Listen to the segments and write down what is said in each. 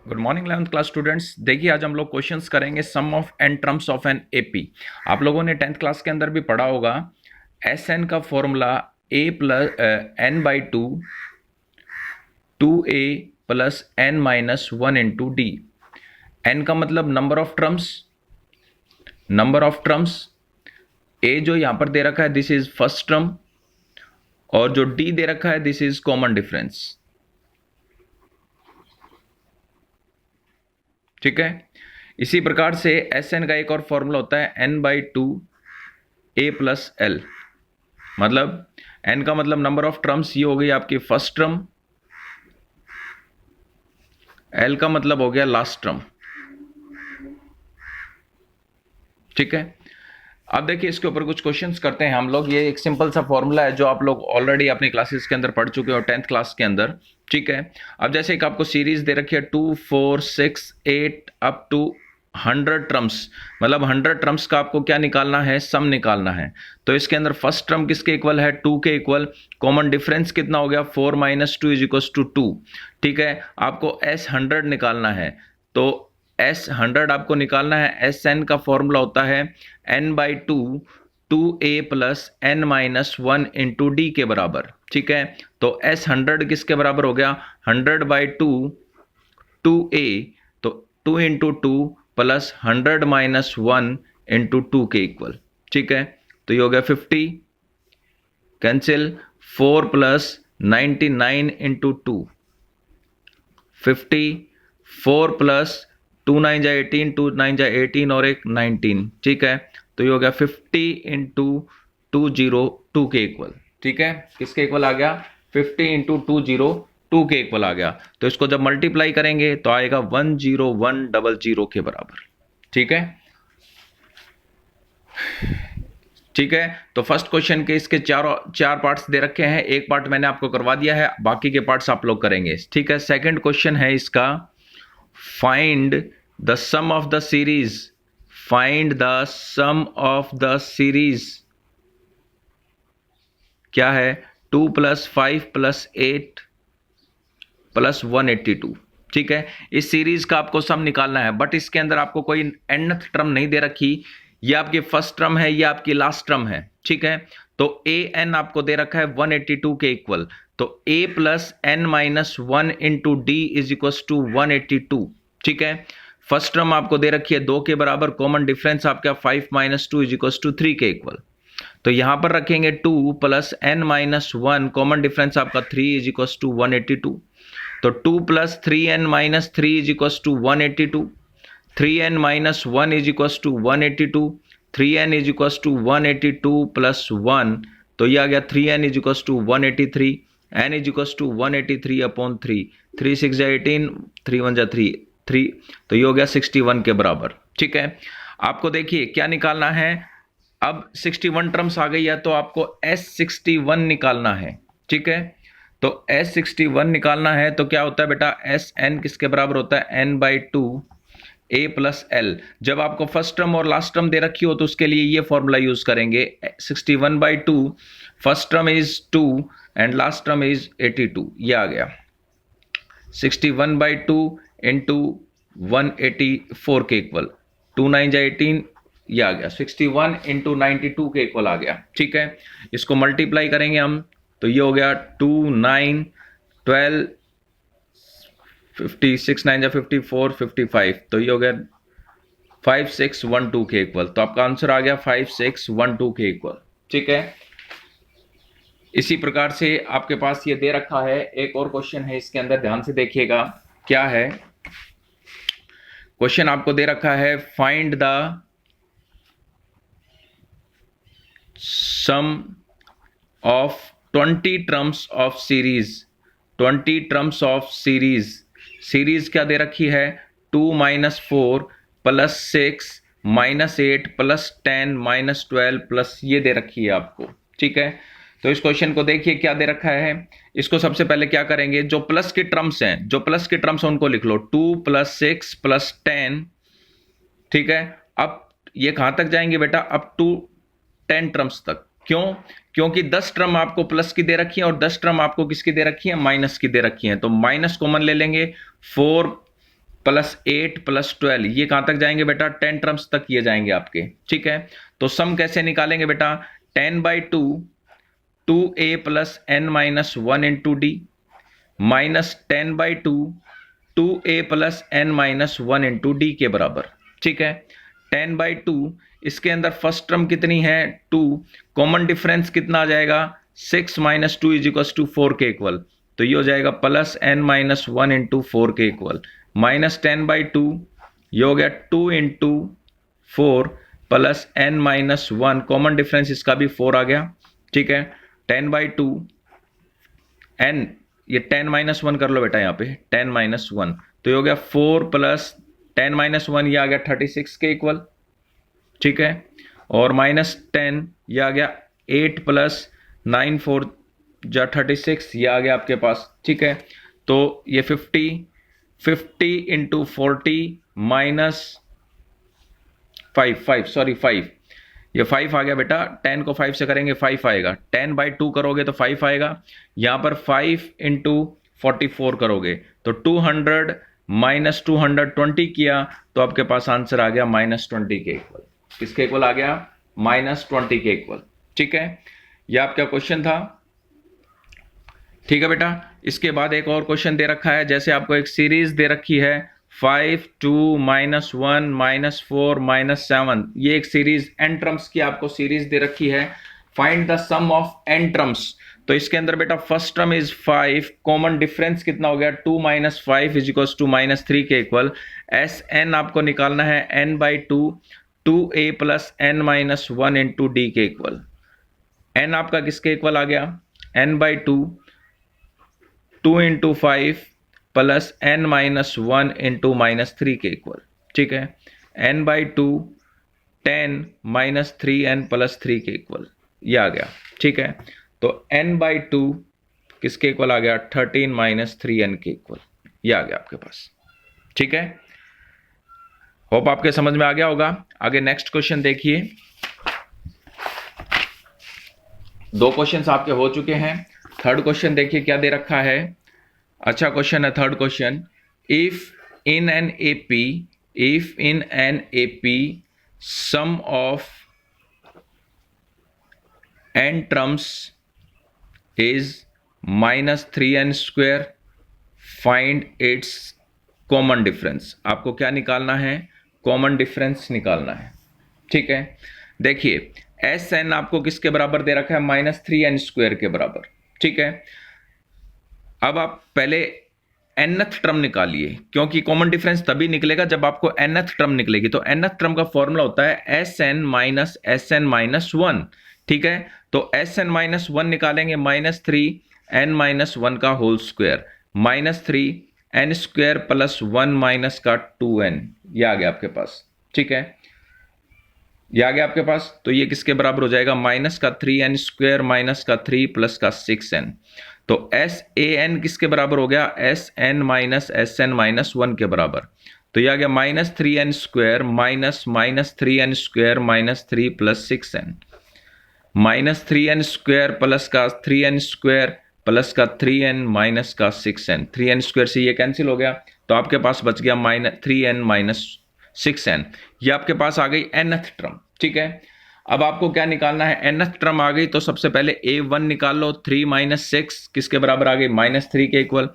Good morning 11th class students. देखिए आज हम लोग क्वेश्चंस करेंगे sum of n terms of an AP. आप लोगों ने 10th क्लास के अंदर भी पढ़ा होगा एस एन का formula A plus N by two A plus N minus one into D. N का मतलब नंबर ऑफ ट्रम्स। ए जो यहाँ पर दे रखा है दिस इज फर्स्ट ट्रम, और जो डी दे रखा है दिस इज कॉमन डिफरेंस। ठीक है, इसी प्रकार से एस एन का एक और फॉर्मूला होता है N by two A plus L. मतलब एन का मतलब नंबर ऑफ टर्म्स, ये हो गई आपकी फर्स्ट टर्म। एल का मतलब हो गया लास्ट टर्म। ठीक है, अब देखिए इसके ऊपर कुछ क्वेश्चंस करते हैं हम लोग। ये एक सिंपल सा फॉर्मूला है जो आप लोग ऑलरेडी अपनी क्लासेस के अंदर पढ़ चुके हो 10th क्लास के अंदर। ठीक है, अब जैसे एक आपको सीरीज दे रखी है 2 4 6 8 अप टू 100 टर्म्स। मतलब 100 टर्म्स का आपको क्या निकालना है, सम निकालना है। तो इसके अंदर फर्स्ट टर्म किसके इक्वल है, 2 के इक्वल। कॉमन डिफरेंस कितना हो गया, 4 माइनस 2 इज इक्वल टू 2। ठीक है, आपको एस 100 निकालना है। तो एस 100 आपको निकालना है। एस एन का फॉर्मूला होता है N by two A plus N minus one into D के बराबर। ठीक है, तो एस 100 किसके बराबर हो गया, 100 बाई टू ए, तो 2 into two plus 100 minus one into two के इक्वल। ठीक है, तो ये हो गया 50, cancel 4 plus 99 into two 50, 4 plus 2 9 जा 18, 2 9 जा 18 और एक 19। ठीक है, तो ये हो गया 50 इंटू 202 के इक्वल। ठीक है, किसके इक्वल आ गया, 50 इंटू 202 के इक्वल आ गया। तो इसको जब मल्टीप्लाई करेंगे तो आएगा 10100 के बराबर। ठीक है, ठीक है, तो फर्स्ट क्वेश्चन के इसके चार पार्ट्स दे रखे हैं। एक पार्ट मैंने आपको करवा दिया है, बाकी के पार्ट्स आप लोग करेंगे। ठीक है, सेकंड क्वेश्चन है इसका, find the sum of the series. Find the sum of the series क्या है, 2 प्लस 5 प्लस 8 प्लस 182। ठीक है, इस सीरीज का आपको सम निकालना है, बट इसके अंदर आपको कोई nth टर्म नहीं दे रखी। ये आपकी फर्स्ट टर्म है, ये आपकी लास्ट टर्म है। ठीक है, तो ए एन आपको दे रखा है 182 के इक्वल। तो a plus N minus one into d is equal to 182। ठीक है, फर्स्ट टर्म आपको दे रखी है 2 के बराबर। कॉमन डिफरेंस आपका 5 minus two is equal to 3 के इक्वल। तो यहां पर रखेंगे 2 plus N minus one, common difference आपका 3 इज इक्वल टू 182। तो 2 plus 3n minus 3 is equal to 182। 3n minus 1 is equal to 182। 3n is equal to 182 plus 1, तो ये आ गया 3n is equal to 183। n is equal to 183 upon 3, 3 6 जा 18, 3 1 जा 3, तो ये हो गया 61 के बराबर। ठीक है, आपको देखिए क्या निकालना है। अब 61 टर्म्स आ गई है, तो आपको S61 निकालना है। ठीक है, तो S61 निकालना है तो क्या होता है बेटा, एस एन किसके बराबर होता है, N by two A plus L. जब आपको फर्स्ट टर्म और लास्ट टर्म दे रखी हो तो उसके लिए ये फॉर्मूला यूज करेंगे। 61 by two, first term is 2 and last term is 82। ये आ गया 61 बाई टू इंटू 184 के इक्वल, 2 9 जा 18, ये आ गया 61 इंटू 92 के इक्वल आ गया। ठीक है, इसको मल्टीप्लाई करेंगे हम, तो ये हो गया 2 9 12 50, 6 9 जा 54 55, तो ये हो गया 5612 के इक्वल। तो आपका आंसर आ गया 5612 के इक्वल। ठीक है, इसी प्रकार से आपके पास ये दे रखा है। एक और क्वेश्चन है इसके अंदर, ध्यान से देखिएगा क्या है। क्वेश्चन आपको दे रखा है, find the sum of 20 terms of series. 20 terms of series. Series क्या दे रखी है, 2 minus 4 plus 6 minus 8 plus 10 minus 12 plus ये दे रखी है आपको। ठीक है, तो इस क्वेश्चन को देखिए क्या दे रखा है। इसको सबसे पहले क्या करेंगे, जो प्लस के टर्म्स हैं, जो प्लस के टर्म्स हैं उनको लिख लो, 2 प्लस 6 प्लस 10। ठीक है, अब ये कहां तक जाएंगे बेटा, अप टू 10 टर्म्स तक। क्यों, क्योंकि 10 टर्म आपको प्लस की दे रखी है और 10 टर्म आपको किसकी दे रखी है, माइनस की दे रखी है। तो माइनस कॉमन ले लेंगे, 4 प्लस 8 प्लस 12, ये कहां तक जाएंगे बेटा? 10 टर्म्स तक ये जाएंगे आपके, ठीक है। तो सम कैसे निकालेंगे बेटा? 10/2 2a plus n minus 1 into D minus 10/2 2a plus n minus 1 into D के बराबर, ठीक है। 10/2, इसके अंदर फर्स्ट टर्म कितनी है? 2, कॉमन डिफरेंस कितना आ जाएगा? 6 माइनस 2 इज इक्वल टू 4 के इक्वल, तो ये हो जाएगा प्लस n माइनस 1 इंटू 4 के इक्वल, माइनस 10/2, ये हो गया 2 into 4 plus n minus 1, common difference इसका भी 4 आ गया, ठीक है। 10/2 n, ये 10 माइनस 1 कर लो बेटा, यहाँ पे 10 माइनस 1, तो ये हो गया 4 प्लस 10 माइनस 1, ये आ गया 36 के इक्वल, ठीक है। और माइनस 10, ये आ गया 8 प्लस 9 4 जा 36, ये आ गया आपके पास, ठीक है। तो ये 50 इंटू 40 माइनस 5, ये 5 आ गया बेटा। 10 को 5 से करेंगे 5 आएगा, 10/2 करोगे तो 5 आएगा, यहां पर 5 इंटू 44 करोगे तो 200 माइनस 220 किया तो आपके पास आंसर आ गया -20 के इक्वल। किसके इक्वल आ गया? -20 के इक्वल, ठीक है। यह आपका क्वेश्चन था, ठीक है बेटा। इसके बाद एक और क्वेश्चन दे रखा है, जैसे आपको एक सीरीज दे रखी है 5 2 -1 -4 -7, ये एक सीरीज n टर्म्स की आपको सीरीज दे रखी है। Find the sum of n terms, तो इसके अंदर बेटा first term is 5, common difference कितना हो गया? 2 - 5 इज इक्वल टू -3 के इक्वल। एस एन आपको निकालना है n/2 2a plus n minus 1 into D के इक्वल। n आपका किसके इक्वल आ गया? n/2 2 into 5 plus n minus 1 into -3 के इक्वल, ठीक है। n/2 10 माइनस 3n प्लस 3 के इक्वल, ये आ गया, ठीक है। तो n/2 किसके इक्वल आ गया? 13 माइनस 3n के इक्वल, ये आ गया आपके पास, ठीक है। होप आपके समझ में आ गया होगा। आगे नेक्स्ट क्वेश्चन देखिए। 2 क्वेश्चंस आपके हो चुके हैं। थर्ड क्वेश्चन देखिए क्या दे रखा है। अच्छा क्वेश्चन है third question. If in an AP some of n terms is -3n², find its common difference. आपको क्या निकालना है? कॉमन डिफरेंस निकालना है, ठीक है। देखिए एस एन आपको किसके बराबर दे रखा है? -3n² के बराबर, ठीक है। अब आप पहले nth टर्म निकालिए, क्योंकि कॉमन डिफरेंस तभी निकलेगा जब आपको nth टर्म निकलेगी। तो nth टर्म का फॉर्मूला होता है Sn माइनस Sn माइनस 1, ठीक है। तो Sn माइनस 1 निकालेंगे, -3n माइनस 1 का whole square, -3n² plus 1 minus का 2n, ये आ गया आपके पास, ठीक है। ये आ गया आपके पास। तो ये किसके बराबर हो जाएगा? -3n² माइनस का 3 प्लस का 6n। तो San किसके बराबर हो गया? Sn माइनस Sn माइनस 1 के बराबर। तो ये आ गया -3n² minus -3n² minus 3 plus 6n, -3n² plus का 3n² प्लस का 3n माइनस का 6n, 3n² से ये कैंसिल हो गया, तो आपके पास बच गया -3n माइनस 6n। ये आपके पास आ गई nth टर्म, ठीक है। अब आपको क्या निकालना है? nth टर्म आ गई तो सबसे पहले a1 निकाल लो, 3 - 6 किसके बराबर आ गई? -3 के इक्वल।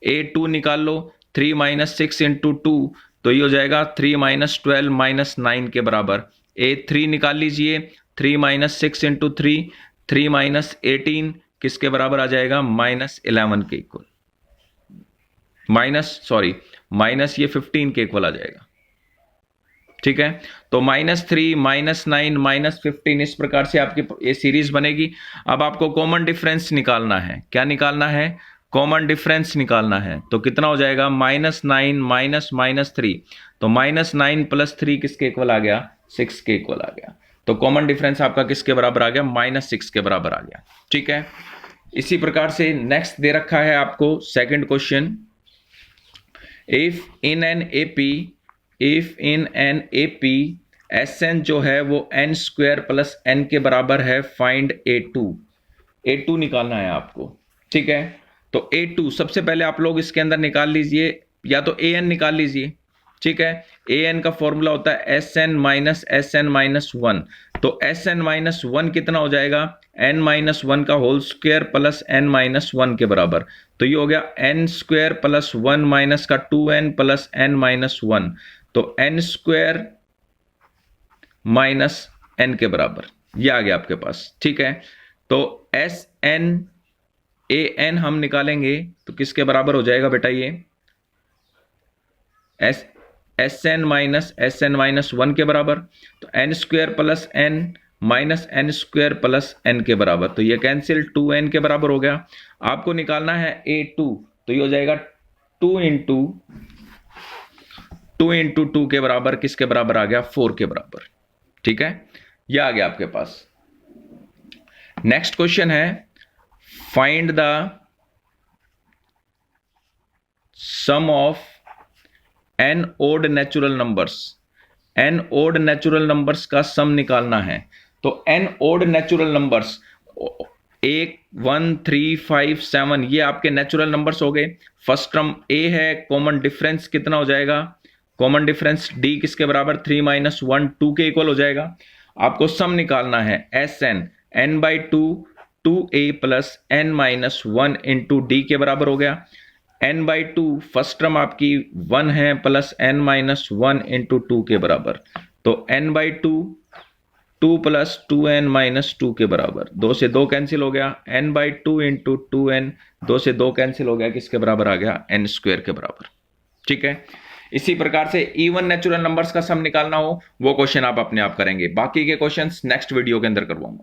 a2 निकाल लो, 3 - 6 इंटू 2, तो ये हो जाएगा 3 - 12 - 9 के बराबर। a3 निकाल लीजिए, 3 - 6 इंटू 3, 3 - 18 किसके बराबर आ जाएगा? -11 के इक्वल, माइनस ये 15 के इक्वल आ जाएगा, ठीक है। तो -3 -9 -15 इस प्रकार से आपकी ये सीरीज बनेगी। अब आपको कॉमन डिफरेंस निकालना है। क्या निकालना है? कॉमन डिफरेंस निकालना है। तो कितना हो जाएगा? -9 माइनस 3, तो -9 प्लस 3 किसके इक्वल आ गया? 6 के इक्वल आ गया। तो कॉमन डिफरेंस आपका किसके बराबर आ गया? -6 के बराबर आ गया, ठीक है। इसी प्रकार से नेक्स्ट दे रखा है आपको second question. If in an AP Sn जो है वो n² प्लस n के बराबर है, फाइंड a2 निकालना है आपको, ठीक है। तो a2 सबसे पहले आप लोग इसके अंदर निकाल लीजिए, या तो an निकाल लीजिए, ठीक है। ए एन का फॉर्मूला होता है एस एन माइनस वन। तो एस एन माइनस वन कितना हो जाएगा, एन माइनस वन का whole square plus N minus one के बराबर। तो ये हो गया n square plus one minus का two n plus N minus one. तो एन स्क्वायर माइनस एन के बराबर, ये आ गया आपके पास। ठीक है, तो एस एन ए एन हम निकालेंगे तो किसके बराबर हो जाएगा बेटा, ये एस एन माइनस वन के बराबर। तो N square plus N minus N square plus N के बराबर। तो ये कैंसिल, टू एन के बराबर हो गया। आपको निकालना है ए टू, तो ये हो जाएगा टू इंटू टू के बराबर, किसके बराबर आ गया, फोर के बराबर। ठीक है, ये आ गया आपके पास। नेक्स्ट क्वेश्चन है find the sum of N odd natural numbers. N odd natural numbers का सम निकालना है। तो एन ओड नेचुरल नंबर्स 1, 1, 3, 5, 7 ये आपके नेचुरल नंबर्स हो गए। फर्स्ट टर्म ए है, कॉमन डिफरेंस कितना हो जाएगा, कॉमन डिफरेंस डी किसके बराबर, 3 माइनस 1 2 के इक्वल हो जाएगा। आपको सम निकालना है S N, N by two, 2a plus N minus one into D के बराबर हो गया। n by two first term आपकी 1 है plus n minus one into two के बराबर। तो n by two, 2 plus 2n minus two के बराबर। 2 से 2 कैंसिल हो गया, n by two into 2n, 2 से 2 कैंसिल हो गया, किसके बराबर आ गया, n स्क्वायर के बराबर। ठीक है, इसी प्रकार से इवन नेचुरल नंबर्स का सम निकालना हो वो क्वेश्चन आप अपने आप करेंगे। बाकी के क्वेश्चंस नेक्स्ट वीडियो के अंदर करवाऊंगा।